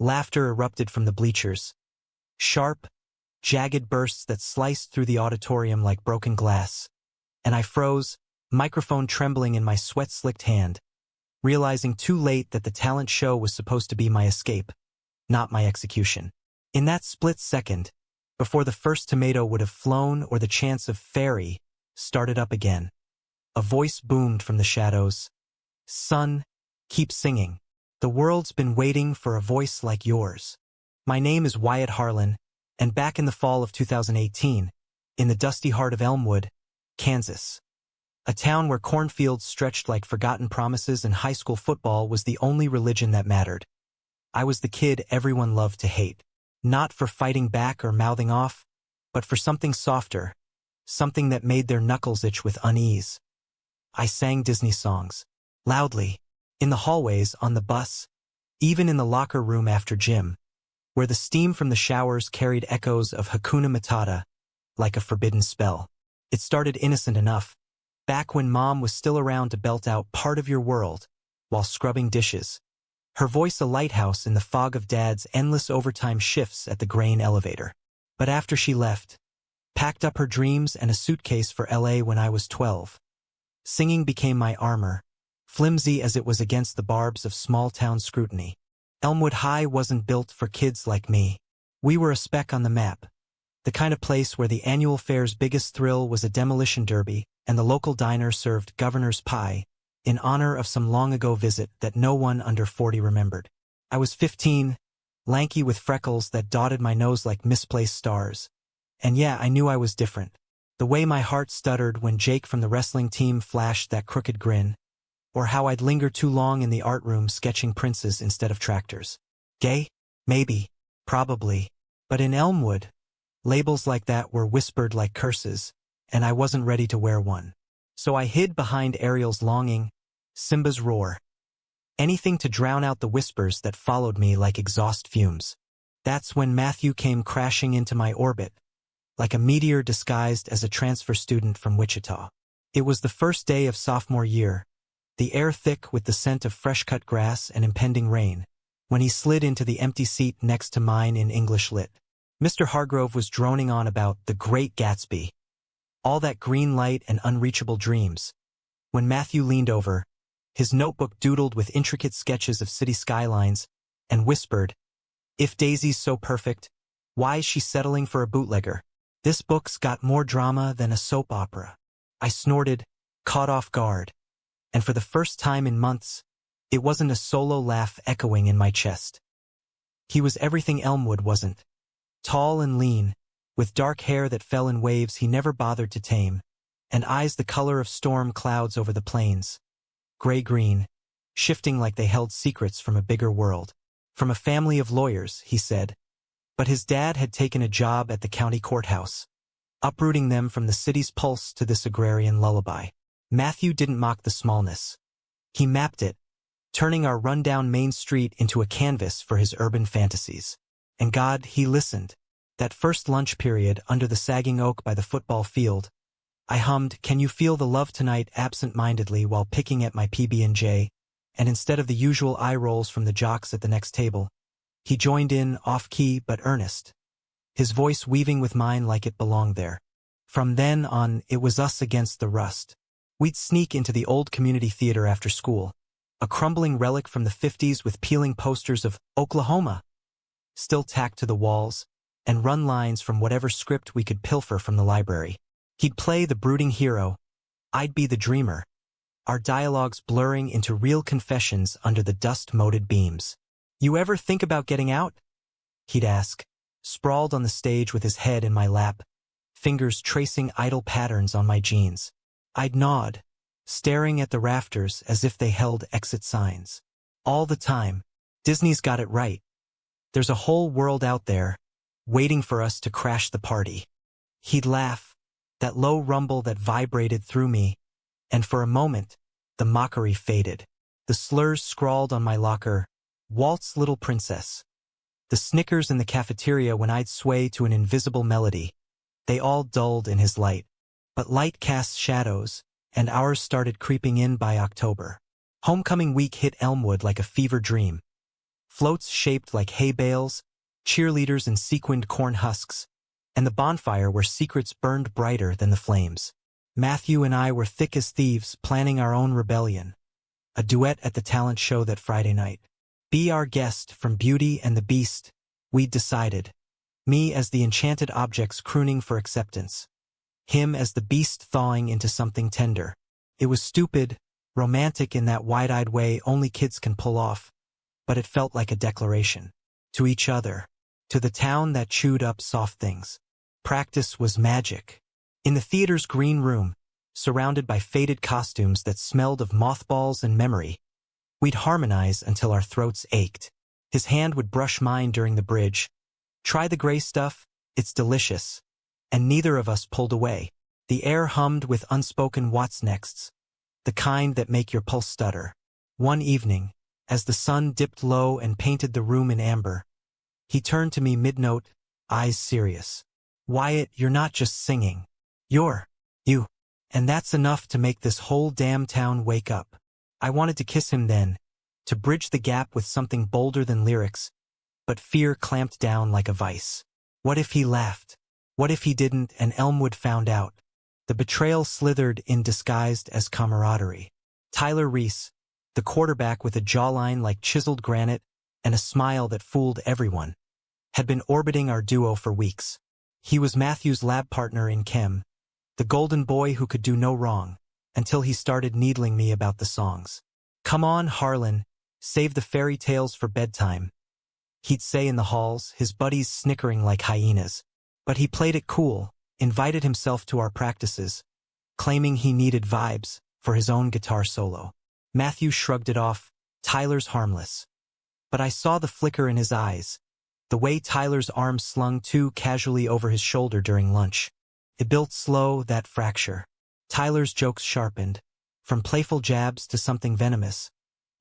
Laughter erupted from the bleachers. Sharp, jagged bursts that sliced through the auditorium like broken glass. And I froze, microphone trembling in my sweat-slicked hand, realizing too late that the talent show was supposed to be my escape, not my execution. In that split second, before the first tomato would have flown or the chance of fairy started up again, a voice boomed from the shadows. "Son, keep singing. The world's been waiting for a voice like yours." My name is Wyatt Harlan, and back in the fall of 2018, in the dusty heart of Elmwood, Kansas, a town where cornfields stretched like forgotten promises and high school football was the only religion that mattered, I was the kid everyone loved to hate. Not for fighting back or mouthing off, but for something softer, something that made their knuckles itch with unease. I sang Disney songs, loudly, in the hallways, on the bus, even in the locker room after gym, where the steam from the showers carried echoes of Hakuna Matata, like a forbidden spell. It started innocent enough, back when Mom was still around to belt out "Part of Your World" while scrubbing dishes. Her voice a lighthouse in the fog of Dad's endless overtime shifts at the grain elevator. But after she left, packed up her dreams and a suitcase for LA when I was 12, singing became my armor, flimsy as it was against the barbs of small-town scrutiny. Elmwood High wasn't built for kids like me. We were a speck on the map, the kind of place where the annual fair's biggest thrill was a demolition derby and the local diner served governor's pie, in honor of some long-ago visit that no one under 40 remembered. I was 15, lanky with freckles that dotted my nose like misplaced stars. And yeah, I knew I was different. The way my heart stuttered when Jake from the wrestling team flashed that crooked grin, or how I'd linger too long in the art room sketching princes instead of tractors. Gay? Maybe. Probably. But in Elmwood, labels like that were whispered like curses, and I wasn't ready to wear one. So I hid behind Ariel's longing, Simba's roar. Anything to drown out the whispers that followed me like exhaust fumes. That's when Matthew came crashing into my orbit, like a meteor disguised as a transfer student from Wichita. It was the first day of sophomore year, the air thick with the scent of fresh-cut grass and impending rain, when he slid into the empty seat next to mine in English Lit. Mr. Hargrove was droning on about The Great Gatsby, all that green light and unreachable dreams, when Matthew leaned over, his notebook doodled with intricate sketches of city skylines, and whispered, "If Daisy's so perfect, why is she settling for a bootlegger? This book's got more drama than a soap opera." I snorted, caught off guard, and for the first time in months, it wasn't a solo laugh echoing in my chest. He was everything Elmwood wasn't. Tall and lean, with dark hair that fell in waves he never bothered to tame, and eyes the color of storm clouds over the plains. Gray-green, shifting like they held secrets from a bigger world. From a family of lawyers, he said. But his dad had taken a job at the county courthouse, uprooting them from the city's pulse to this agrarian lullaby. Matthew didn't mock the smallness. He mapped it, turning our rundown main street into a canvas for his urban fantasies. And God, he listened. That first lunch period under the sagging oak by the football field, I hummed "Can You Feel the Love Tonight" absent-mindedly while picking at my PB&J, and instead of the usual eye rolls from the jocks at the next table, he joined in, off-key but earnest, his voice weaving with mine like it belonged there. From then on, it was us against the rust. We'd sneak into the old community theater after school, a crumbling relic from the 50s with peeling posters of Oklahoma still tacked to the walls, and run lines from whatever script we could pilfer from the library. He'd play the brooding hero, I'd be the dreamer, our dialogues blurring into real confessions under the dust-moted beams. "You ever think about getting out?" he'd ask, sprawled on the stage with his head in my lap, fingers tracing idle patterns on my jeans. I'd nod, staring at the rafters as if they held exit signs. All the time, Disney's got it right. There's a whole world out there, waiting for us to crash the party. He'd laugh, that low rumble that vibrated through me, and for a moment, the mockery faded. The slurs scrawled on my locker, "Waltz, Little Princess." The snickers in the cafeteria when I'd sway to an invisible melody, they all dulled in his light. But light casts shadows, and ours started creeping in by October. Homecoming week hit Elmwood like a fever dream. floats shaped like hay bales, cheerleaders in sequined corn husks, and the bonfire where secrets burned brighter than the flames. Matthew and I were thick as thieves, planning our own rebellion. A duet at the talent show that Friday night. Be our guest from Beauty and the Beast, we'd decided. Me as the enchanted objects crooning for acceptance. Him as the beast thawing into something tender. It was stupid, romantic in that wide-eyed way only kids can pull off, but it felt like a declaration. To each other. To the town that chewed up soft things. Practice was magic. In the theater's green room, surrounded by faded costumes that smelled of mothballs and memory, we'd harmonize until our throats ached. His hand would brush mine during the bridge. Try the gray stuff, it's delicious. And neither of us pulled away. The air hummed with unspoken what's nexts, the kind that make your pulse stutter. One evening, as the sun dipped low and painted the room in amber, he turned to me mid-note, eyes serious. Wyatt, you're not just singing. You're you. And that's enough to make this whole damn town wake up. I wanted to kiss him then, to bridge the gap with something bolder than lyrics, but fear clamped down like a vice. What if he laughed? What if he didn't and Elmwood found out? The betrayal slithered in disguised as camaraderie. Tyler Reese, the quarterback with a jawline like chiseled granite and a smile that fooled everyone, had been orbiting our duo for weeks. He was Matthew's lab partner in chem, the golden boy who could do no wrong, until he started needling me about the songs. Come on, Harlan, save the fairy tales for bedtime, he'd say in the halls, his buddies snickering like hyenas. But he played it cool, invited himself to our practices, claiming he needed vibes for his own guitar solo. Matthew shrugged it off, Tyler's harmless. But I saw the flicker in his eyes, the way Tyler's arm slung too casually over his shoulder during lunch. It built slow, that fracture. Tyler's jokes sharpened, from playful jabs to something venomous,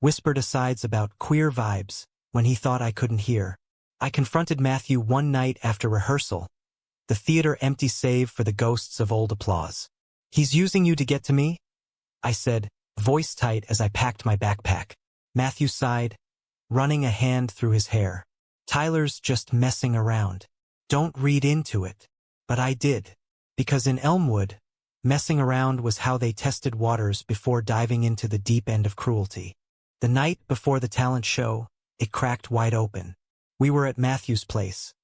whispered asides about queer vibes when he thought I couldn't hear. I confronted Matthew one night after rehearsal, the theater empty save for the ghosts of old applause. He's using you to get to me? I said, voice tight as I packed my backpack. Matthew sighed, running a hand through his hair. Tyler's just messing around. Don't read into it. But I did. Because in Elmwood, messing around was how they tested waters before diving into the deep end of cruelty. The night before the talent show, it cracked wide open. We were at Matthew's place.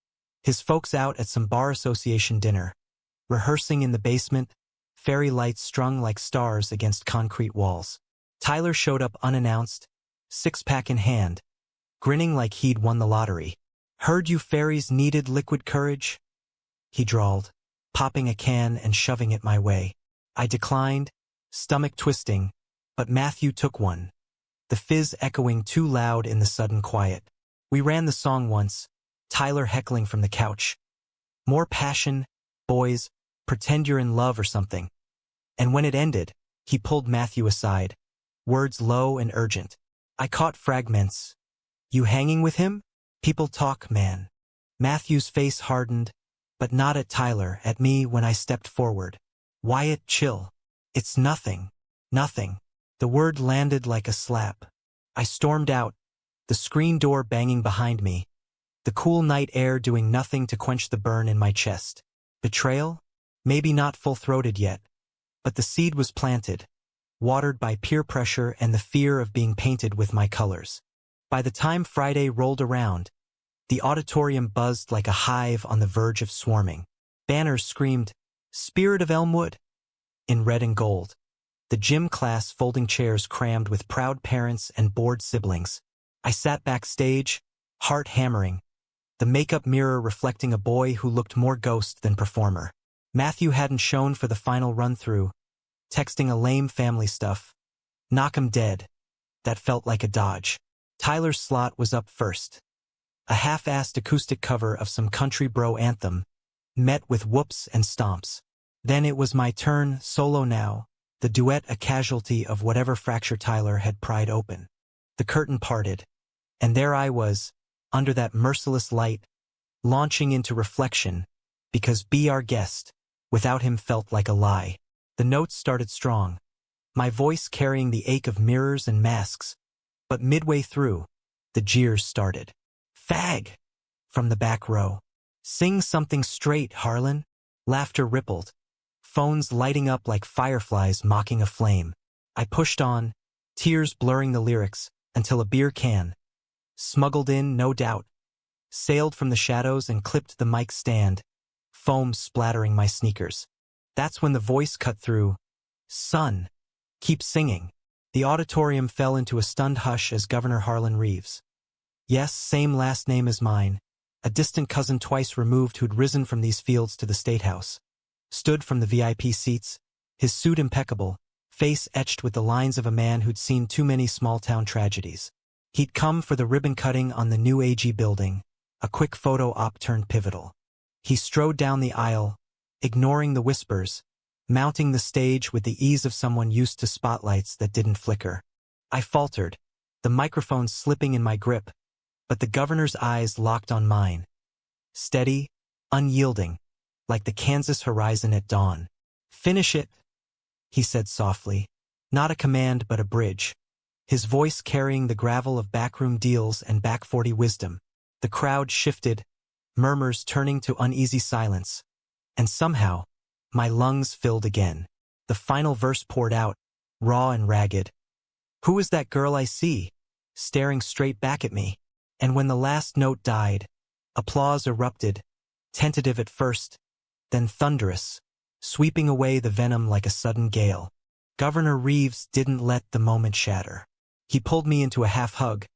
His folks out at some bar association dinner, rehearsing in the basement, fairy lights strung like stars against concrete walls. Tyler showed up unannounced, six-pack in hand, grinning like he'd won the lottery. Heard you fairies needed liquid courage? He drawled, popping a can and shoving it my way. I declined, stomach twisting, but Matthew took one, the fizz echoing too loud in the sudden quiet. We ran the song once, Tyler heckling from the couch. More passion, boys, pretend you're in love or something. And when it ended, he pulled Matthew aside, words low and urgent. I caught fragments. You hanging with him? People talk, man. Matthew's face hardened, but not at Tyler, at me when I stepped forward. Wyatt, chill. It's nothing. Nothing. The word landed like a slap. I stormed out, the screen door banging behind me, the cool night air doing nothing to quench the burn in my chest. Betrayal? Maybe not full-throated yet, but the seed was planted, watered by peer pressure and the fear of being painted with my colors. By the time Friday rolled around, the auditorium buzzed like a hive on the verge of swarming. Banners screamed, "Spirit of Elmwood," in red and gold. The gym class folding chairs crammed with proud parents and bored siblings. I sat backstage, heart hammering, the makeup mirror reflecting a boy who looked more ghost than performer. Matthew hadn't shown for the final run-through, texting a lame family stuff. Knock 'em dead. That felt like a dodge. Tyler's slot was up first. A half-assed acoustic cover of some country bro anthem, met with whoops and stomps. Then it was my turn, solo now, the duet a casualty of whatever fracture Tyler had pried open. The curtain parted, and there I was, under that merciless light, launching into reflection, because Be Our Guest, without him felt like a lie. The notes started strong, my voice carrying the ache of mirrors and masks, but midway through, The jeers started. "Fag!" from the back row. "Sing something straight, Harlan." Laughter rippled, phones lighting up like fireflies mocking a flame. I pushed on, tears blurring the lyrics, until a beer can, smuggled in, no doubt, sailed from the shadows and clipped the mic stand, foam splattering my sneakers. That's when the voice cut through. "Son, keep singing." The auditorium fell into a stunned hush as Governor Harlan Reeves, yes, same last name as mine, a distant cousin twice removed who'd risen from these fields to the State House, stood from the VIP seats, his suit impeccable, face etched with the lines of a man who'd seen too many small-town tragedies. He'd come for the ribbon cutting on the new AG building, a quick photo op turned pivotal. He strode down the aisle, ignoring the whispers, mounting the stage with the ease of someone used to spotlights that didn't flicker. I faltered, the microphone slipping in my grip, but the governor's eyes locked on mine. Steady, unyielding, like the Kansas horizon at dawn. "Finish it," he said softly, not a command but a bridge, his voice carrying the gravel of backroom deals and back 40 wisdom. The crowd shifted, murmurs turning to uneasy silence, and somehow, my lungs filled again. The final verse poured out, raw and ragged. "Who is that girl I see, staring straight back at me?" And when the last note died, applause erupted, tentative at first, then thunderous, sweeping away the venom like a sudden gale. Governor Reeves didn't let the moment shatter. He pulled me into a half-hug,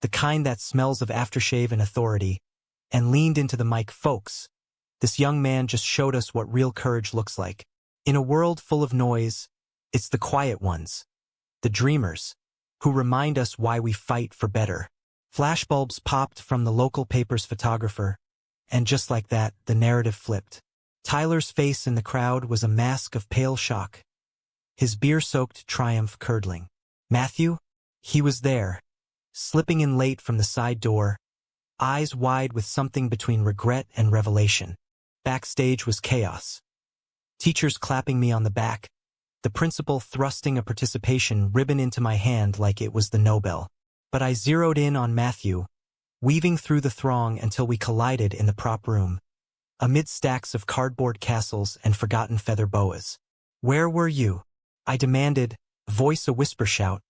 the kind that smells of aftershave and authority, and leaned into the mic. "Folks, this young man just showed us what real courage looks like. In a world full of noise, it's the quiet ones, the dreamers, who remind us why we fight for better." Flashbulbs popped from the local paper's photographer, and just like that, the narrative flipped. Tyler's face in the crowd was a mask of pale shock, his beer-soaked triumph curdling. Matthew? He was there, slipping in late from the side door, eyes wide with something between regret and revelation. Backstage was chaos. Teachers clapping me on the back, the principal thrusting a participation ribbon into my hand like it was the Nobel. But I zeroed in on Matthew, weaving through the throng until we collided in the prop room, amid stacks of cardboard castles and forgotten feather boas. "Where were you?" I demanded, voice a whisper shout,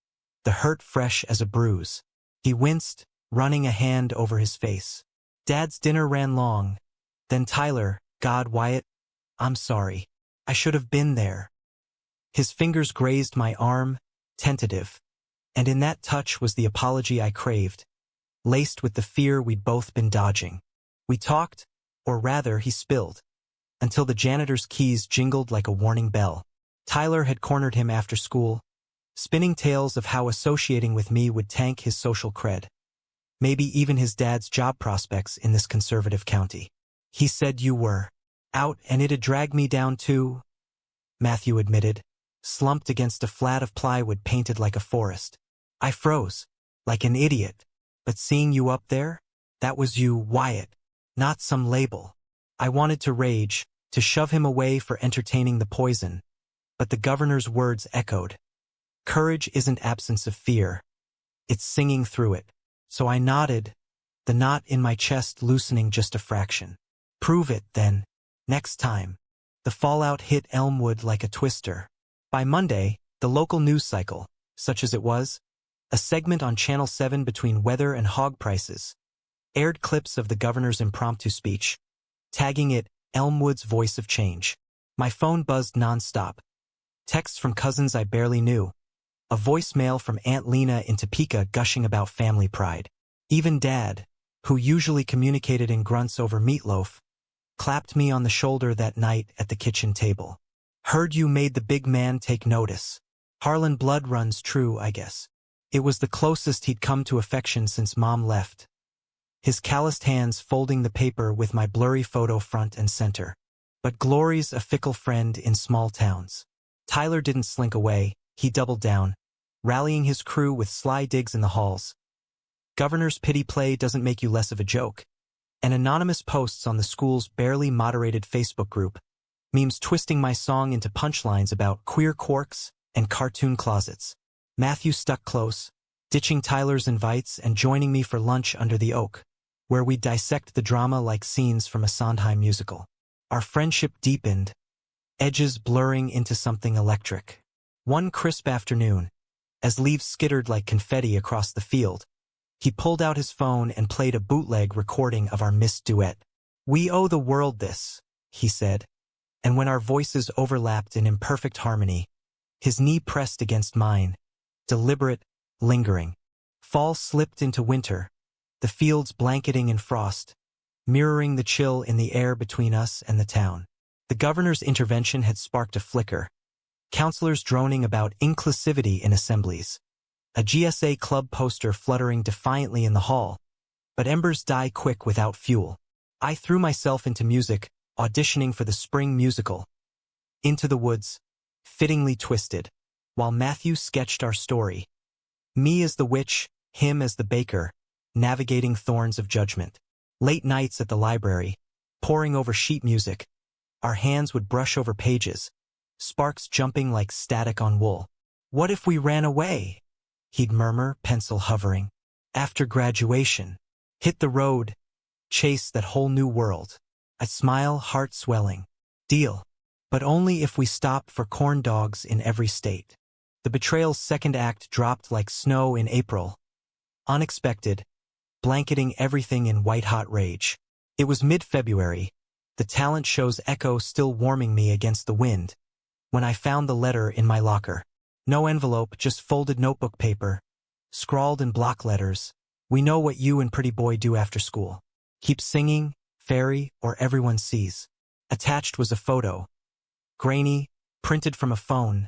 the hurt fresh as a bruise. He winced, running a hand over his face. "Dad's dinner ran long." Then Tyler, "God, Wyatt, I'm sorry. I should have been there." His fingers grazed my arm, tentative, and in that touch was the apology I craved, laced with the fear we'd both been dodging. We talked, or rather he spilled, until the janitor's keys jingled like a warning bell. Tyler had cornered him after school, spinning tales of how associating with me would tank his social cred, maybe even his dad's job prospects in this conservative county. "He said you were out and it'd drag me down too," Matthew admitted, slumped against a flat of plywood painted like a forest. I froze, like an idiot. "But seeing you up there, that was you, Wyatt, not some label." I wanted to rage, to shove him away for entertaining the poison, but the governor's words echoed. Courage isn't absence of fear. It's singing through it. So I nodded, the knot in my chest loosening just a fraction. "Prove it, then. Next time." The fallout hit Elmwood like a twister. By Monday, the local news cycle, such as it was, a segment on Channel 7 between weather and hog prices, aired clips of the governor's impromptu speech, tagging it Elmwood's voice of change. My phone buzzed nonstop. Texts from cousins I barely knew. A voicemail from Aunt Lena in Topeka gushing about family pride. Even Dad, who usually communicated in grunts over meatloaf, clapped me on the shoulder that night at the kitchen table. "Heard you made the big man take notice." Harlan blood runs true, I guess. It was the closest he'd come to affection since Mom left, his calloused hands folding the paper with my blurry photo front and center. But glory's a fickle friend in small towns. Tyler didn't slink away, he doubled down, rallying his crew with sly digs in the halls. Governor's pity play doesn't make you less of a joke. And anonymous posts on the school's barely moderated Facebook group, memes twisting my song into punchlines about queer quarks and cartoon closets. Matthew stuck close, ditching Tyler's invites and joining me for lunch under the oak, where we'd dissect the drama like scenes from a Sondheim musical. Our friendship deepened, edges blurring into something electric. One crisp afternoon, as leaves skittered like confetti across the field, he pulled out his phone and played a bootleg recording of our missed duet. "We owe the world this," he said, and when our voices overlapped in imperfect harmony, his knee pressed against mine, deliberate, lingering. Fall slipped into winter, the fields blanketing in frost, mirroring the chill in the air between us and the town. The governor's intervention had sparked a flicker, counselors droning about inclusivity in assemblies, a GSA club poster fluttering defiantly in the hall, but embers die quick without fuel. I threw myself into music, auditioning for the spring musical, Into the Woods, fittingly twisted, while Matthew sketched our story. Me as the witch, him as the baker, navigating thorns of judgment. Late nights at the library, poring over sheet music, our hands would brush over pages, sparks jumping like static on wool. "What if we ran away?" he'd murmur, pencil hovering. "After graduation, hit the road, chase that whole new world." I'd smile, heart swelling. "Deal. But only if we stop for corn dogs in every state." The betrayal's second act dropped like snow in April. Unexpected, blanketing everything in white-hot rage. It was mid-February, the talent show's echo still warming me against the wind, when I found the letter in my locker. No envelope, just folded notebook paper, scrawled in block letters. "We know what you and pretty boy do after school. Keep singing, fairy, or everyone sees." Attached was a photo, grainy, printed from a phone.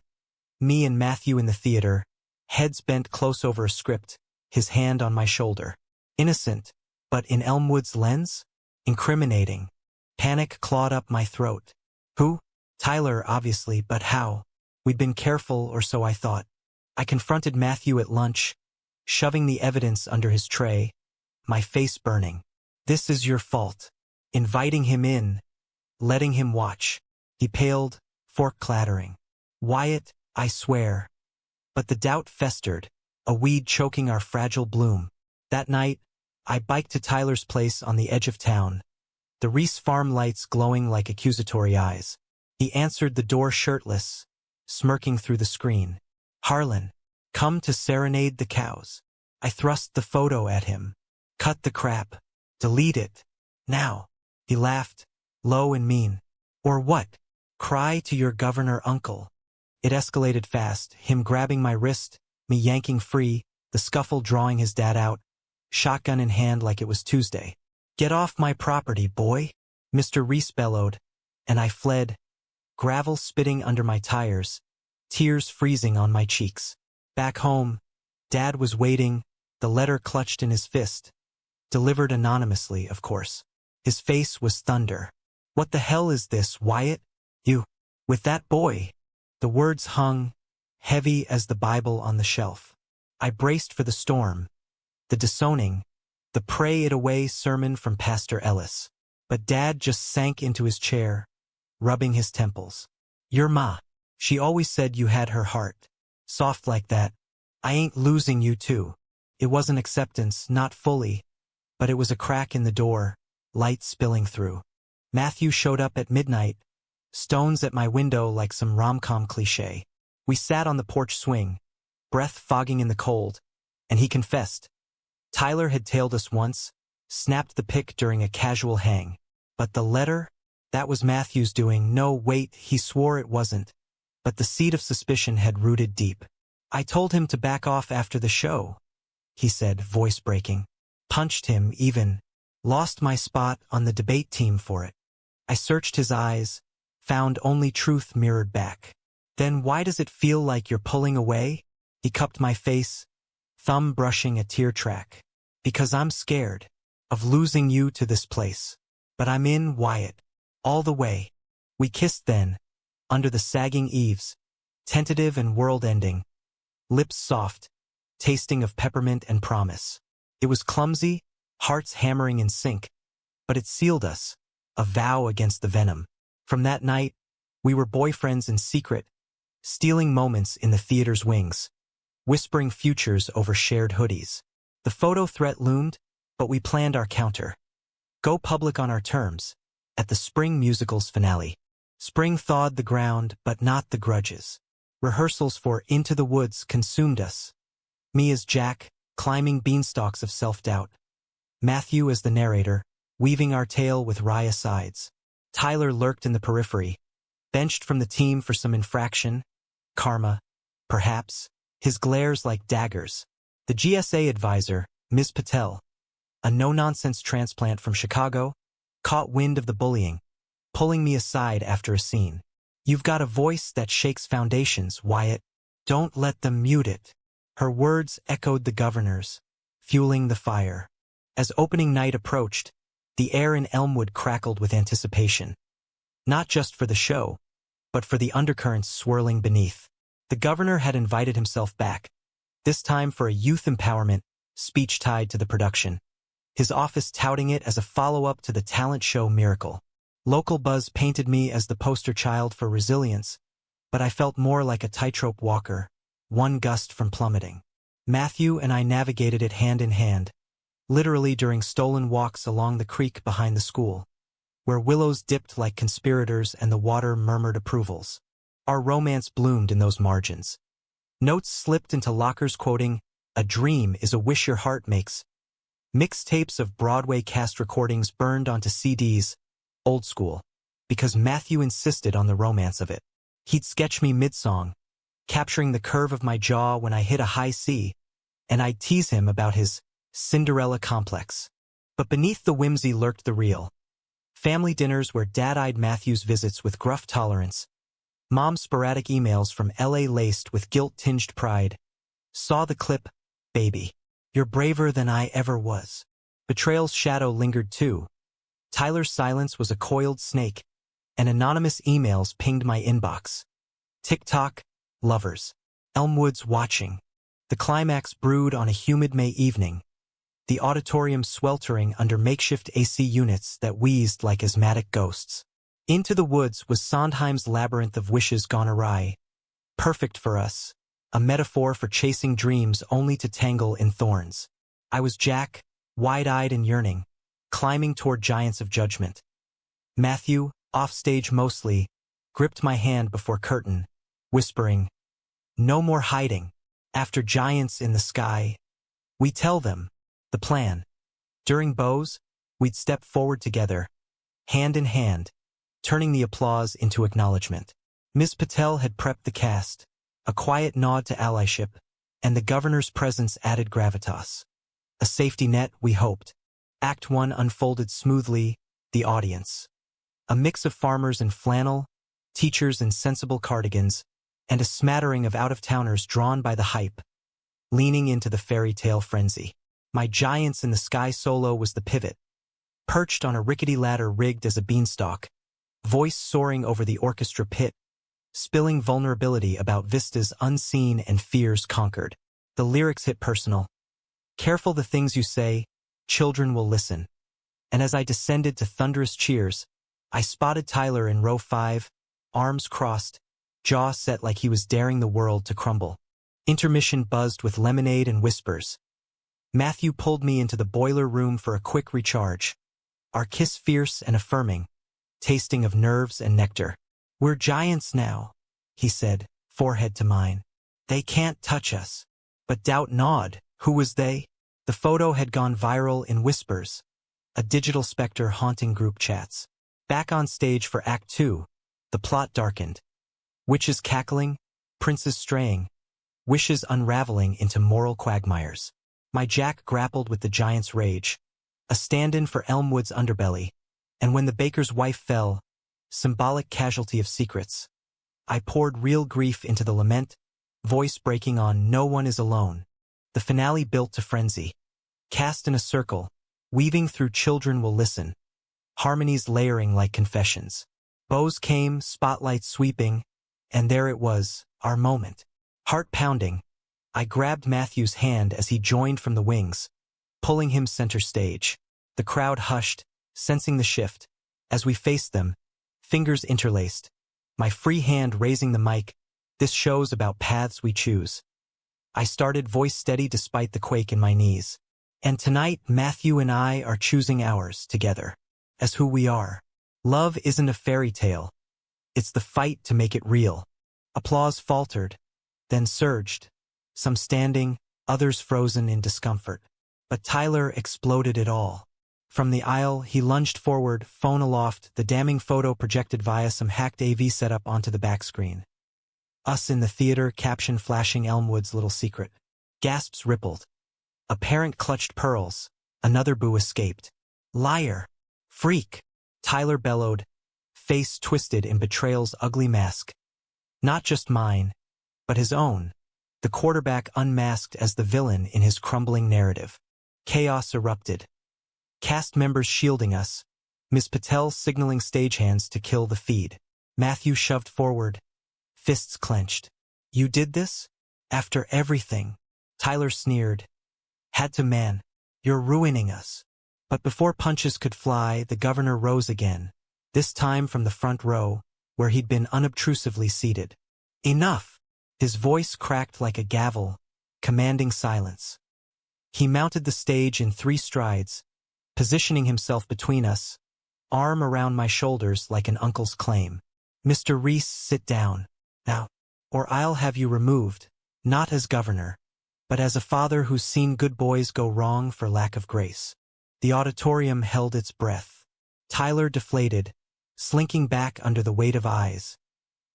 Me and Matthew in the theater, heads bent close over a script, his hand on my shoulder. Innocent, but in Elmwood's lens? Incriminating. Panic clawed up my throat. Who? Tyler, obviously, but how? We'd been careful, or so I thought. I confronted Matthew at lunch, shoving the evidence under his tray, my face burning. "This is your fault." Inviting him in, letting him watch. He paled, fork clattering. "Wyatt, I swear." But the doubt festered, a weed choking our fragile bloom. That night, I biked to Tyler's place on the edge of town, the Reese farm lights glowing like accusatory eyes. He answered the door shirtless, smirking through the screen. "Harlan, come to serenade the cows." I thrust the photo at him. "Cut the crap. Delete it. Now." He laughed, low and mean. "Or what? Cry to your governor uncle." It escalated fast, him grabbing my wrist, me yanking free, the scuffle drawing his dad out, shotgun in hand like it was Tuesday. "Get off my property, boy," Mr. Reese bellowed, and I fled, gravel spitting under my tires, tears freezing on my cheeks. Back home, Dad was waiting, the letter clutched in his fist, delivered anonymously, of course. His face was thunder. "What the hell is this, Wyatt? You, with that boy?" The words hung, heavy as the Bible on the shelf. I braced for the storm, the disowning, the pray it away sermon from Pastor Ellis. But Dad just sank into his chair, rubbing his temples. "Your ma. She always said you had her heart. Soft like that. I ain't losing you too." It wasn't acceptance, not fully, but it was a crack in the door, light spilling through. Matthew showed up at midnight, stones at my window like some rom-com cliché. We sat on the porch swing, breath fogging in the cold, and he confessed. Tyler had tailed us once, snapped the pic during a casual hang. But the letter? That was Matthew's doing. No, wait, he swore it wasn't. But the seed of suspicion had rooted deep. "I told him to back off after the show," he said, voice breaking. "Punched him, even. Lost my spot on the debate team for it." I searched his eyes, found only truth mirrored back. "Then why does it feel like you're pulling away?" He cupped my face, thumb brushing a tear track. "Because I'm scared of losing you to this place. But I'm in, Wyatt. All the way." We kissed then, under the sagging eaves, tentative and world-ending, lips soft, tasting of peppermint and promise. It was clumsy, hearts hammering in sync, but it sealed us, a vow against the venom. From that night, we were boyfriends in secret, stealing moments in the theater's wings. whispering futures over shared hoodies. The photo threat loomed, but we planned our counter. Go public on our terms. At the spring musical's finale. Spring thawed the ground, but not the grudges. Rehearsals for Into the Woods consumed us. Me as Jack, climbing beanstalks of self-doubt. Matthew as the narrator, weaving our tale with wry asides. Tyler lurked in the periphery, benched from the team for some infraction, karma, perhaps, his glares like daggers. The GSA advisor, Ms. Patel, a no-nonsense transplant from Chicago, caught wind of the bullying, pulling me aside after a scene. You've got a voice that shakes foundations, Wyatt. Don't let them mute it. Her words echoed the governor's, fueling the fire. As opening night approached, the air in Elmwood crackled with anticipation. Not just for the show, but for the undercurrents swirling beneath. The governor had invited himself back, this time for a youth empowerment speech tied to the production. His office touting it as a follow-up to the talent show Miracle. Local buzz painted me as the poster child for resilience, but I felt more like a tightrope walker, one gust from plummeting. Matthew and I navigated it hand in hand, literally during stolen walks along the creek behind the school, where willows dipped like conspirators and the water murmured approvals. Our romance bloomed in those margins. Notes slipped into lockers quoting, "A dream is a wish your heart makes." Mixtapes of Broadway cast recordings burned onto CDs, old school, because Matthew insisted on the romance of it. He'd sketch me mid-song, capturing the curve of my jaw when I hit a high C, and I'd tease him about his Cinderella complex. But beneath the whimsy lurked the real. Family dinners where Dad-eyed Matthew's visits with gruff tolerance, Mom's sporadic emails from LA laced with guilt-tinged pride. Saw the clip, "Baby, you're braver than I ever was." Betrayal's shadow lingered too. Tyler's silence was a coiled snake, and anonymous emails pinged my inbox. TikTok, lovers. Elmwood's watching. The climax brewed on a humid May evening, the auditorium sweltering under makeshift AC units that wheezed like asthmatic ghosts. Into the Woods was Sondheim's labyrinth of wishes gone awry. Perfect for us, a metaphor for chasing dreams only to tangle in thorns. I was Jack, wide-eyed and yearning, climbing toward giants of judgment. Matthew, offstage mostly, gripped my hand before curtain, whispering, "No more hiding. After giants in the sky, we tell them the plan." During bows, we'd step forward together, hand in hand, turning the applause into acknowledgement. Ms. Patel had prepped the cast, a quiet nod to allyship, and the governor's presence added gravitas. A safety net, we hoped. Act 1 unfolded smoothly, the audience. A mix of farmers in flannel, teachers in sensible cardigans, and a smattering of out-of-towners drawn by the hype, leaning into the fairy tale frenzy. My Giants in the Sky solo was the pivot, perched on a rickety ladder rigged as a beanstalk, voice soaring over the orchestra pit, spilling vulnerability about vistas unseen and fears conquered. The lyrics hit personal. "Careful the things you say, children will listen." And as I descended to thunderous cheers, I spotted Tyler in row 5, arms crossed, jaw set like he was daring the world to crumble. Intermission buzzed with lemonade and whispers. Matthew pulled me into the boiler room for a quick recharge, our kiss fierce and affirming, tasting of nerves and nectar. "We're giants now," he said, forehead to mine. "They can't touch us." But doubt gnawed. Who was they? The photo had gone viral in whispers, a digital specter haunting group chats. Back on stage for Act 2, the plot darkened. Witches cackling, princes straying, wishes unraveling into moral quagmires. My Jack grappled with the giant's rage, a stand-in for Elmwood's underbelly, and when the baker's wife fell, symbolic casualty of secrets, I poured real grief into the lament, voice breaking on "No one is alone." The finale built to frenzy. Cast in a circle, weaving through "Children will listen," harmonies layering like confessions. Bows came, spotlight sweeping, and there it was, our moment. Heart pounding, I grabbed Matthew's hand as he joined from the wings, pulling him center stage. The crowd hushed, sensing the shift. As we faced them, fingers interlaced, my free hand raising the mic, "This show's about paths we choose." I started, voice steady despite the quake in my knees. And tonight, Matthew and I are choosing ours together. As who we are. Love isn't a fairy tale. It's the fight to make it real. Applause faltered, then surged. Some standing, others frozen in discomfort. But Tyler exploded it all. From the aisle, he lunged forward, phone aloft, the damning photo projected via some hacked AV setup onto the back screen. Us in the theater, caption flashing Elmwood's little secret. Gasps rippled. A parent clutched pearls. Another boo escaped. Liar. Freak. Tyler bellowed, face twisted in betrayal's ugly mask. Not just mine, but his own. The quarterback unmasked as the villain in his crumbling narrative. Chaos erupted. Cast members shielding us. Ms. Patel signaling stagehands to kill the feed. Matthew shoved forward. Fists clenched. You did this? After everything? Tyler sneered. Had to, man. You're ruining us. But before punches could fly, the governor rose again, this time from the front row, where he'd been unobtrusively seated. Enough! His voice cracked like a gavel, commanding silence. He mounted the stage in 3 strides, positioning himself between us, arm around my shoulders like an uncle's claim. Mr. Reese, sit down, now, or I'll have you removed, not as governor, but as a father who's seen good boys go wrong for lack of grace. The auditorium held its breath. Tyler deflated, slinking back under the weight of eyes.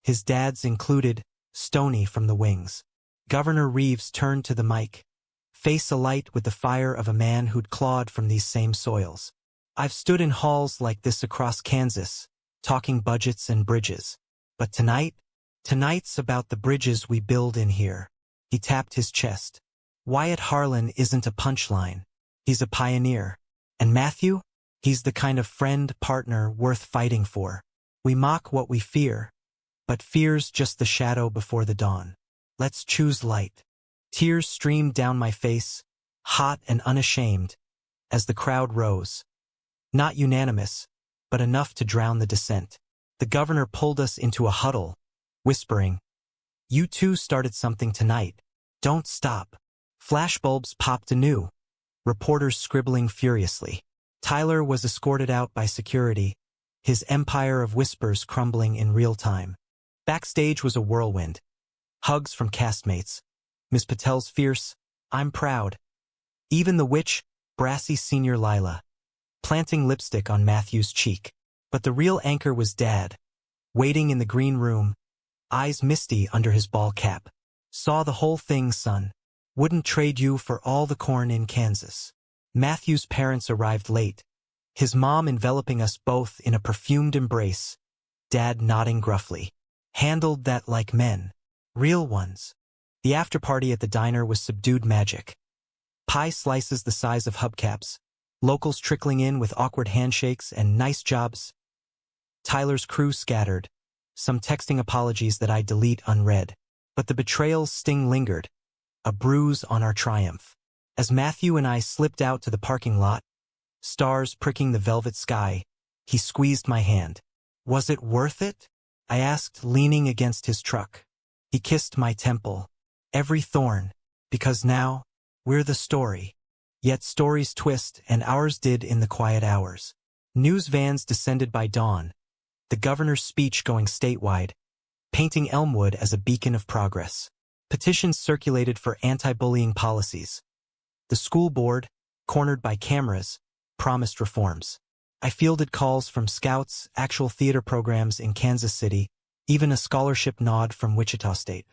His dad's included, stony from the wings. Governor Reeves turned to the mic, face alight with the fire of a man who'd clawed from these same soils. I've stood in halls like this across Kansas, talking budgets and bridges. But tonight's about the bridges we build in here. He tapped his chest. Wyatt Harlan isn't a punchline. He's a pioneer. And Matthew? He's the kind of friend, partner worth fighting for. We mock what we fear, but fear's just the shadow before the dawn. Let's choose light. Tears streamed down my face, hot and unashamed, as the crowd rose. Not unanimous, but enough to drown the dissent. The governor pulled us into a huddle, whispering, "You two started something tonight. Don't stop." Flashbulbs popped anew, reporters scribbling furiously. Tyler was escorted out by security, his empire of whispers crumbling in real time. Backstage was a whirlwind. Hugs from castmates. Ms. Patel's fierce, "I'm proud." Even the witch, brassy senior Lila, planting lipstick on Matthew's cheek. But the real anchor was Dad, waiting in the green room, eyes misty under his ball cap. Saw the whole thing, son. Wouldn't trade you for all the corn in Kansas. Matthew's parents arrived late, his mom enveloping us both in a perfumed embrace, Dad nodding gruffly. Handled that like men. Real ones. The after-party at the diner was subdued magic. Pie slices the size of hubcaps, locals trickling in with awkward handshakes and nice jobs. Tyler's crew scattered, some texting apologies that I delete unread. But the betrayal's sting lingered, a bruise on our triumph. As Matthew and I slipped out to the parking lot, stars pricking the velvet sky, he squeezed my hand. Was it worth it? I asked, leaning against his truck. He kissed my temple. Every thorn, because now, we're the story. Yet stories twist, and ours did in the quiet hours. News vans descended by dawn, the governor's speech going statewide, painting Elmwood as a beacon of progress. Petitions circulated for anti-bullying policies. The school board, cornered by cameras, promised reforms. I fielded calls from scouts, actual theater programs in Kansas City, even a scholarship nod from Wichita State.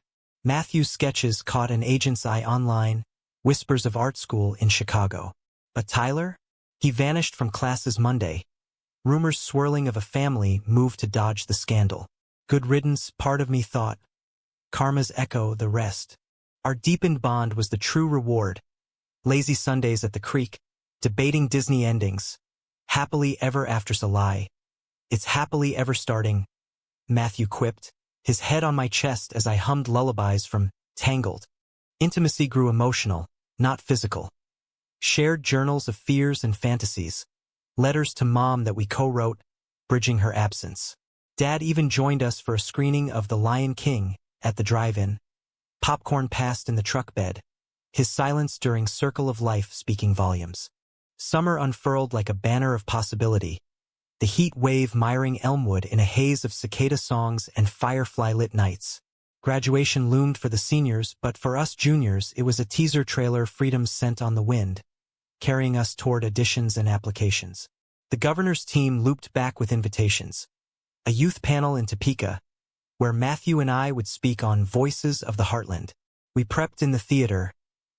Matthew's sketches caught an agent's eye online, whispers of art school in Chicago. But Tyler? He vanished from classes Monday. Rumors swirling of a family moved to dodge the scandal. Good riddance, part of me thought. Karma's echo, the rest. Our deepened bond was the true reward. Lazy Sundays at the creek, debating Disney endings. Happily ever after's a lie. It's happily ever starting, Matthew quipped, his head on my chest as I hummed lullabies from Tangled. Intimacy grew emotional, not physical. Shared journals of fears and fantasies. Letters to Mom that we co-wrote, bridging her absence. Dad even joined us for a screening of The Lion King at the drive-in. Popcorn passed in the truck bed, his silence during Circle of Life speaking volumes. Summer unfurled like a banner of possibility, the heat wave miring Elmwood in a haze of cicada songs and firefly-lit nights. Graduation loomed for the seniors, but for us juniors it was a teaser trailer freedom sent on the wind, carrying us toward additions and applications. The governor's team looped back with invitations. A youth panel in Topeka, where Matthew and I would speak on Voices of the Heartland. We prepped in the theater,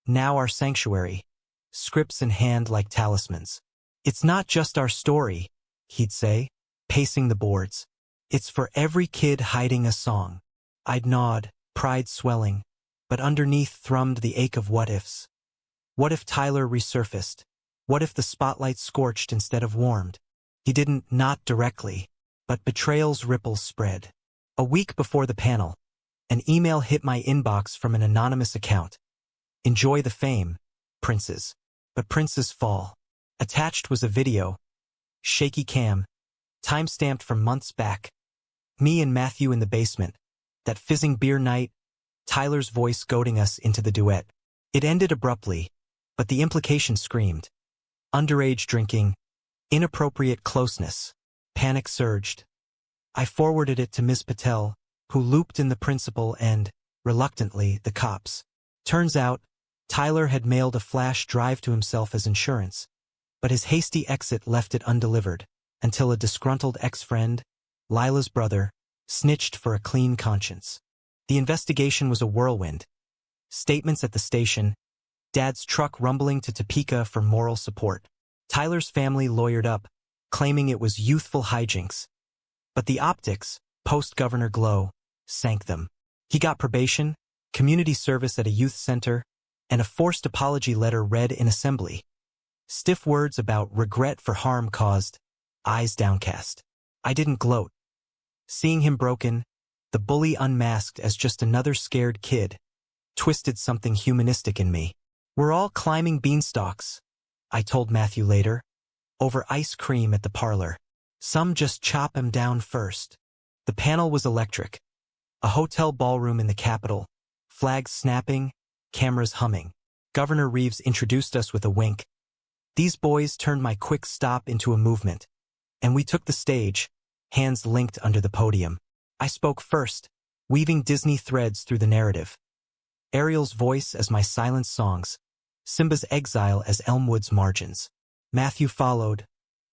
now our sanctuary, scripts in hand like talismans. It's not just our story, he'd say, pacing the boards. It's for every kid hiding a song. I'd nod, pride swelling, but underneath thrummed the ache of what-ifs. What if Tyler resurfaced? What if the spotlight scorched instead of warmed? He didn't, not directly, but betrayal's ripples spread. A week before the panel, an email hit my inbox from an anonymous account. Enjoy the fame, princes. But princes fall. Attached was a video, shaky cam, time-stamped from months back. Me and Matthew in the basement, that fizzing beer night, Tyler's voice goading us into the duet. It ended abruptly, but the implication screamed. Underage drinking, inappropriate closeness. Panic surged. I forwarded it to Ms. Patel, who looped in the principal and, reluctantly, the cops. Turns out, Tyler had mailed a flash drive to himself as insurance, but his hasty exit left it undelivered, until a disgruntled ex-friend, Lila's brother, snitched for a clean conscience. The investigation was a whirlwind. Statements at the station, Dad's truck rumbling to Topeka for moral support. Tyler's family lawyered up, claiming it was youthful hijinks. But the optics, post-Governor glow, sank them. He got probation, community service at a youth center, and a forced apology letter read in assembly. Stiff words about regret for harm caused, eyes downcast. I didn't gloat. Seeing him broken, the bully unmasked as just another scared kid, twisted something humanistic in me. We're all climbing beanstalks, I told Matthew later, over ice cream at the parlor. Some just chop 'em down first. The panel was electric. A hotel ballroom in the Capitol, flags snapping, cameras humming. Governor Reeves introduced us with a wink. These boys turned my quick stop into a movement, and we took the stage, hands linked under the podium. I spoke first, weaving Disney threads through the narrative. Ariel's voice as my silent songs, Simba's exile as Elmwood's margins. Matthew followed,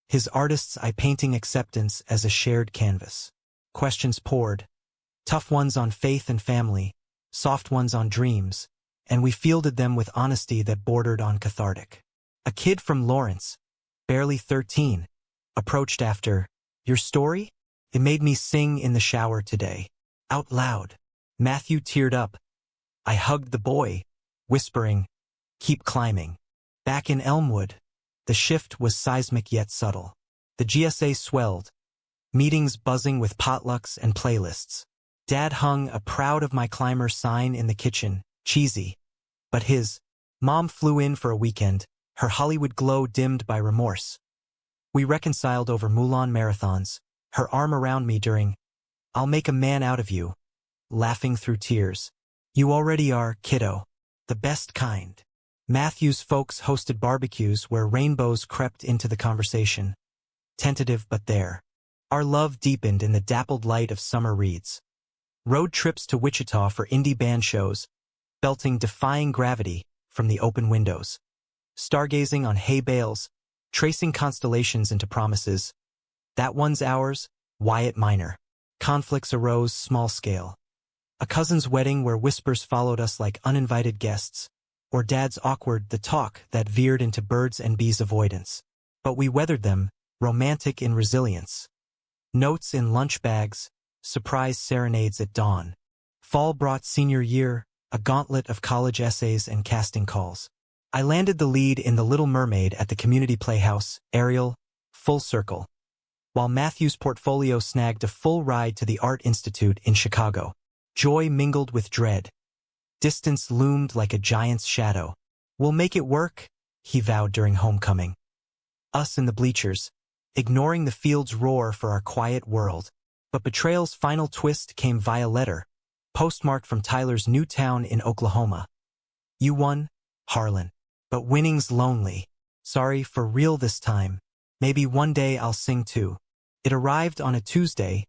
his artist's eye painting acceptance as a shared canvas. Questions poured, tough ones on faith and family, soft ones on dreams, and we fielded them with honesty that bordered on cathartic. A kid from Lawrence, barely 13, approached after, "Your story? It made me sing in the shower today." Out loud. Matthew teared up. I hugged the boy, whispering, "Keep climbing." Back in Elmwood, the shift was seismic yet subtle. The GSA swelled, meetings buzzing with potlucks and playlists. Dad hung a "Proud of My Climber" sign in the kitchen, cheesy. But his mom flew in for a weekend, her Hollywood glow dimmed by remorse. We reconciled over Mulan marathons, her arm around me during, "I'll make a man out of you," laughing through tears. "You already are, kiddo. The best kind." Matthew's folks hosted barbecues where rainbows crept into the conversation. Tentative but there. Our love deepened in the dappled light of summer reads. Road trips to Wichita for indie band shows, belting Defying Gravity from the open windows. Stargazing on hay bales, tracing constellations into promises. That one's ours, Wyatt Minor. Conflicts arose small scale. A cousin's wedding where whispers followed us like uninvited guests, or Dad's awkward "the talk" that veered into birds and bees avoidance. But we weathered them, romantic in resilience. Notes in lunch bags, surprise serenades at dawn. Fall brought senior year, a gauntlet of college essays and casting calls. I landed the lead in The Little Mermaid at the community playhouse, Ariel, full circle. While Matthew's portfolio snagged a full ride to the Art Institute in Chicago. Joy mingled with dread. Distance loomed like a giant's shadow. "We'll make it work," he vowed during homecoming. Us in the bleachers, ignoring the field's roar for our quiet world. But betrayal's final twist came via letter. postmarked from Tyler's new town in Oklahoma. You won, Harlan. But winning's lonely. Sorry, for real this time. Maybe one day I'll sing too. It arrived on a Tuesday,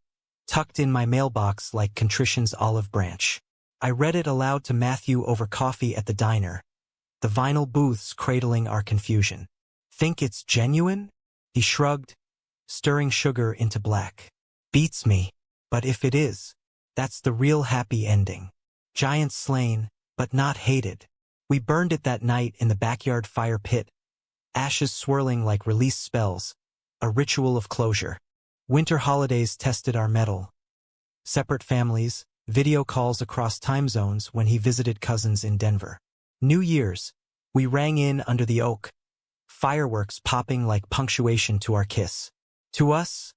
tucked in my mailbox like contrition's olive branch. I read it aloud to Matthew over coffee at the diner, the vinyl booths cradling our confusion. Think it's genuine? He shrugged, stirring sugar into black. Beats me. But if it is, that's the real happy ending. Giant slain, but not hated. We burned it that night in the backyard fire pit, ashes swirling like release spells, a ritual of closure. Winter holidays tested our mettle. Separate families, video calls across time zones when he visited cousins in Denver. New Year's, we rang in under the oak, fireworks popping like punctuation to our kiss. To us,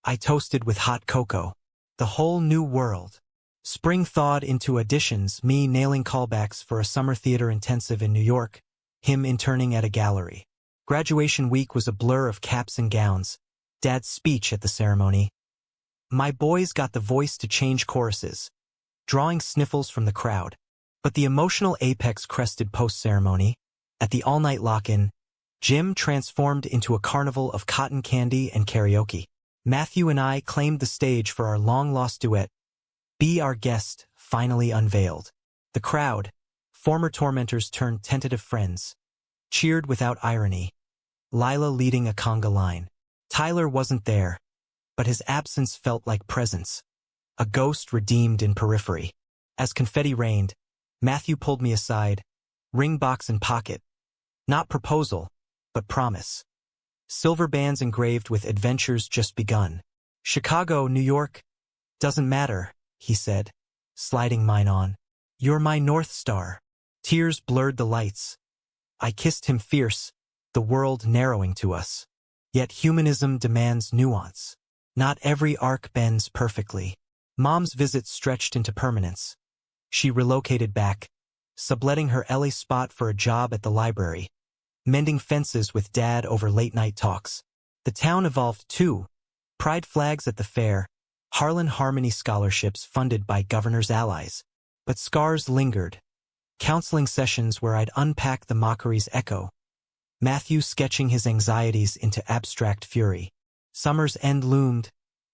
I toasted with hot cocoa. The whole new world. Spring thawed into additions, me nailing callbacks for a summer theater intensive in New York, him interning at a gallery. Graduation week was a blur of caps and gowns, Dad's speech at the ceremony. My boys got the voice to change choruses, drawing sniffles from the crowd. But the emotional apex crested post-ceremony. At the all-night lock-in, Jim transformed into a carnival of cotton candy and karaoke. Matthew and I claimed the stage for our long-lost duet, Be Our Guest, finally unveiled. The crowd, former tormentors turned tentative friends, cheered without irony, Lila leading a conga line. Tyler wasn't there, but his absence felt like presence, a ghost redeemed in periphery. As confetti rained, Matthew pulled me aside, ring box in pocket. Not proposal, but promise. Silver bands engraved with adventures just begun. Chicago, New York, doesn't matter, he said, sliding mine on. You're my North Star. Tears blurred the lights. I kissed him fierce, the world narrowing to us. Yet humanism demands nuance. Not every arc bends perfectly. Mom's visit stretched into permanence. She relocated back, subletting her LA spot for a job at the library, mending fences with Dad over late-night talks. The town evolved too. Pride flags at the fair, Harlan Harmony scholarships funded by governor's allies. But scars lingered. Counseling sessions where I'd unpack the mockery's echo. Matthew sketching his anxieties into abstract fury. Summer's end loomed,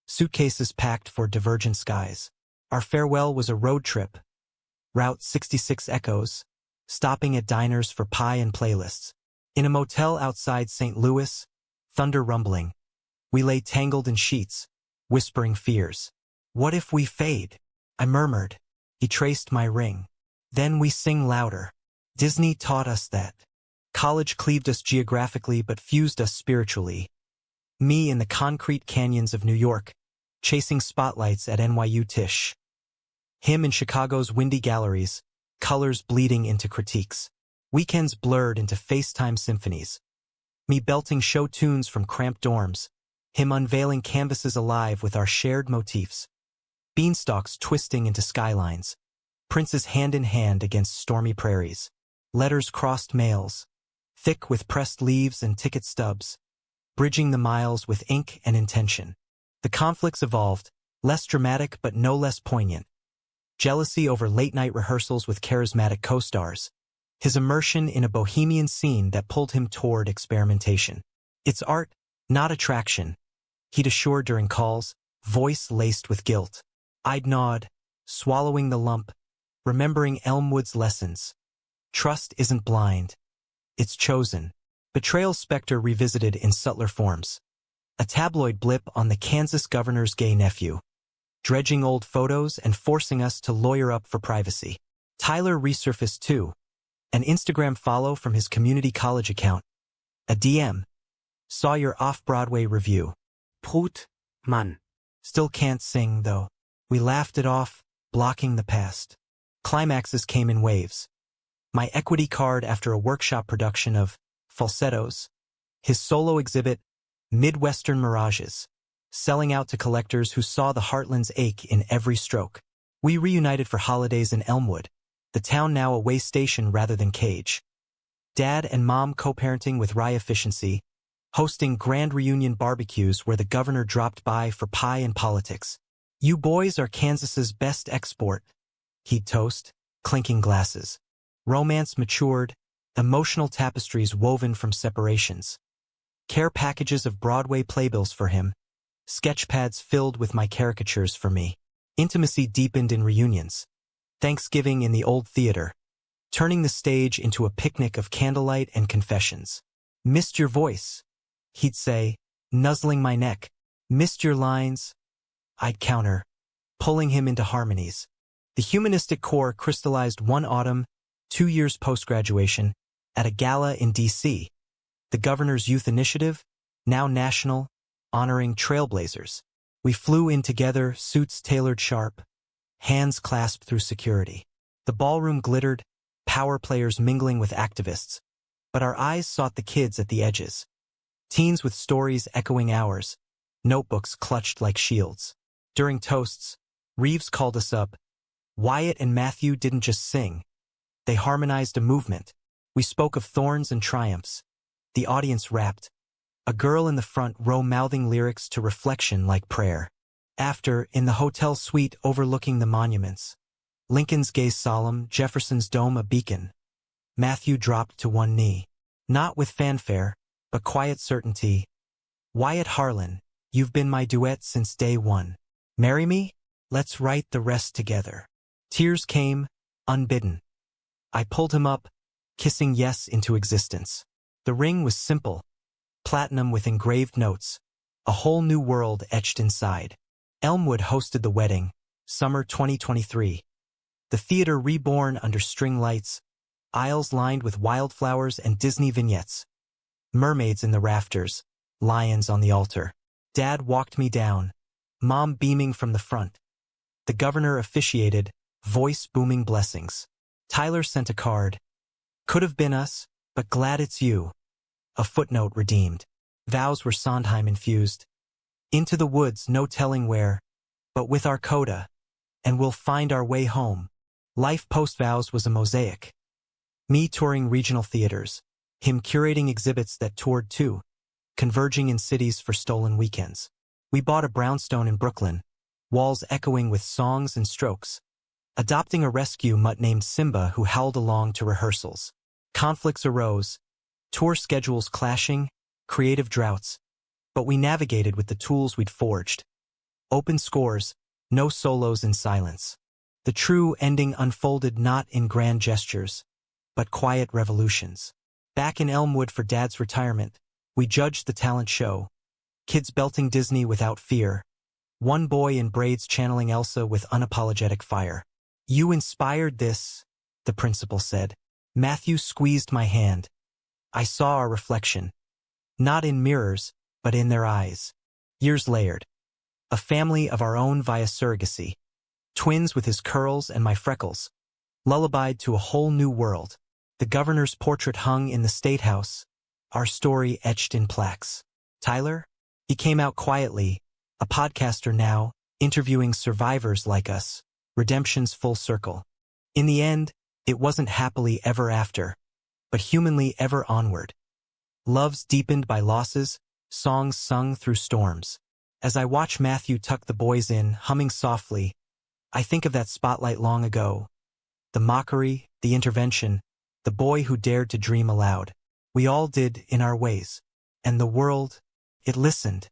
suitcases packed for divergent skies. Our farewell was a road trip. Route 66 echoes, stopping at diners for pie and playlists. In a motel outside St. Louis, thunder rumbling. We lay tangled in sheets, whispering fears. What if we fade? I murmured. He traced my ring. Then we sing louder. Disney taught us that. College cleaved us geographically but fused us spiritually. Me in the concrete canyons of New York, chasing spotlights at NYU Tisch. Him in Chicago's windy galleries, colors bleeding into critiques. Weekends blurred into FaceTime symphonies. Me belting show tunes from cramped dorms, him unveiling canvases alive with our shared motifs. Beanstalks twisting into skylines, princes hand in hand against stormy prairies. Letters crossed mails, thick with pressed leaves and ticket stubs, bridging the miles with ink and intention. The conflicts evolved, less dramatic but no less poignant. Jealousy over late-night rehearsals with charismatic co-stars. His immersion in a bohemian scene that pulled him toward experimentation. It's art, not attraction, he'd assure during calls, voice laced with guilt. I'd nod, swallowing the lump, remembering Elmwood's lessons. Trust isn't blind. It's chosen. Betrayal specter revisited in subtler forms. A tabloid blip on the Kansas governor's gay nephew. Dredging old photos and forcing us to lawyer up for privacy. Tyler resurfaced too. An Instagram follow from his community college account. A DM. Saw your off-Broadway review. Poot, man. Still can't sing, though. We laughed it off, blocking the past. Climaxes came in waves. My equity card after a workshop production of Falsettos. His solo exhibit, Midwestern Mirages. Selling out to collectors who saw the heartland's ache in every stroke. We reunited for holidays in Elmwood, the town now a way station rather than cage. Dad and Mom co-parenting with Rye efficiency, hosting grand reunion barbecues where the governor dropped by for pie and politics. You boys are Kansas's best export, He'd toast, clinking glasses. Romance matured, emotional tapestries woven from separations. Care packages of Broadway playbills for him, sketchpads filled with my caricatures for me. Intimacy deepened in reunions. Thanksgiving in the old theater, turning the stage into a picnic of candlelight and confessions. Missed your voice, he'd say, nuzzling my neck. Missed your lines, I'd counter, pulling him into harmonies. The humanistic core crystallized one autumn, 2 years post-graduation, at a gala in D.C. The governor's youth initiative, now national, honoring trailblazers. We flew in together, suits tailored sharp, hands clasped through security. The ballroom glittered, power players mingling with activists, but our eyes sought the kids at the edges. Teens with stories echoing ours, notebooks clutched like shields. During toasts, Reeves called us up. Wyatt and Matthew didn't just sing. They harmonized a movement. We spoke of thorns and triumphs. The audience rapped. A girl in the front row mouthing lyrics to reflection like prayer. After, in the hotel suite overlooking the monuments, Lincoln's gaze solemn, Jefferson's dome a beacon. Matthew dropped to one knee. Not with fanfare, but quiet certainty. Wyatt Harlan, you've been my duet since day one. Marry me? Let's write the rest together. Tears came, unbidden. I pulled him up, kissing yes into existence. The ring was simple, platinum with engraved notes, a whole new world etched inside. Elmwood hosted the wedding, summer 2023. The theater reborn under string lights, aisles lined with wildflowers and Disney vignettes. Mermaids in the rafters, lions on the altar. Dad walked me down, Mom beaming from the front. The governor officiated, voice booming blessings. Tyler sent a card. Could have been us, but glad it's you. A footnote redeemed. Vows were Sondheim infused. Into the woods, no telling where, but with our coda, and we'll find our way home. Life post-vows was a mosaic. Me touring regional theaters, him curating exhibits that toured too, converging in cities for stolen weekends. We bought a brownstone in Brooklyn, walls echoing with songs and strokes, adopting a rescue mutt named Simba who howled along to rehearsals. Conflicts arose, tour schedules clashing, creative droughts, but we navigated with the tools we'd forged. Open scores, no solos in silence. The true ending unfolded not in grand gestures, but quiet revolutions. Back in Elmwood for Dad's retirement, we judged the talent show. Kids belting Disney without fear. One boy in braids channeling Elsa with unapologetic fire. You inspired this, the principal said. Matthew squeezed my hand. I saw our reflection. Not in mirrors, but in their eyes. Years layered. A family of our own via surrogacy. Twins with his curls and my freckles. Lullabied to a whole new world. The governor's portrait hung in the State House. Our story etched in plaques. Tyler? He came out quietly, a podcaster now, interviewing survivors like us. Redemption's full circle. In the end, it wasn't happily ever after, but humanly ever onward. Loves deepened by losses, songs sung through storms. As I watch Matthew tuck the boys in, humming softly, I think of that spotlight long ago. The mockery, the intervention, the boy who dared to dream aloud. We all did in our ways. And the world, it listened.